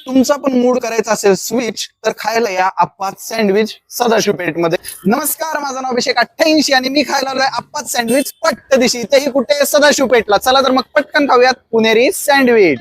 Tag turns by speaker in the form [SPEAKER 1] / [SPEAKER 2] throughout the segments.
[SPEAKER 1] तुमचा पण मूड करायचा असेल स्विच तर खायला या आप्पात सँडविच सदाशिव पेठमध्ये. नमस्कार, माझं नाव अभिषेक 88 आणि मी खायला आलोय आप्पात सँडविच पट्टदिशी, तेही कुठे? सदाशिव पेठला. चला तर मग पटकन खाऊयात पुणेरी सँडविच.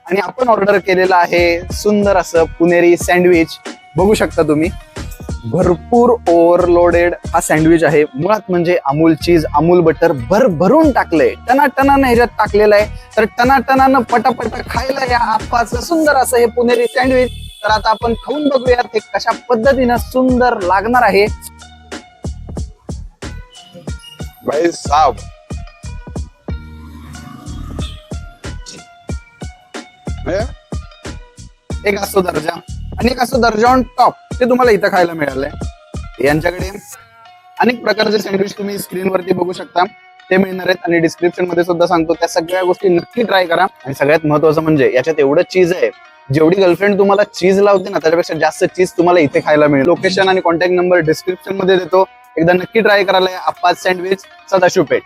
[SPEAKER 1] आणि आपण ऑर्डर केलेलं आहे सुंदर असं पुणेरी सँडविच. बघू शकता तुम्ही, भरपूर ओव्हरलोडेड हा सँडविच आहे. मुळात म्हणजे अमूल चीज, अमूल बटर भरभरून टाकलंय, टनाटनानं ह्याच्यात टाकलेलं आहे. तर टनाटनानं पटापट खायला या आप्पाचं सुंदर असं हे पुणेरी सँडविच. तर आता आपण खाऊन बघूयात हे कशा पद्धतीनं सुंदर लागणार आहे.
[SPEAKER 2] भाई साहब,
[SPEAKER 1] एक असतो दर्जा आणि एक असतो दर्जा ऑन टॉप, ते तुम्हाला इथं खायला मिळालंय. यांच्याकडे अनेक प्रकारचे सँडविच तुम्ही स्क्रीनवरती बघू शकता, ते मिळणार आहेत. आणि डिस्क्रिप्शन मध्ये सुद्धा सांगतो, त्या सगळ्या गोष्टी नक्की ट्राय करा. आणि सगळ्यात महत्वाचं म्हणजे याच्यात एवढं चीज आहे, जेवढी गर्लफ्रेंड तुम्हाला चीज लावते ना त्याच्यापेक्षा जास्त चीज तुम्हाला इथे खायला मिळेल. लोकेशन आणि कॉन्टॅक्ट नंबर डिस्क्रिप्शन मध्ये देतो, एकदा नक्की ट्राय करायला आप्पात सँडविच सदाशिव पेठ.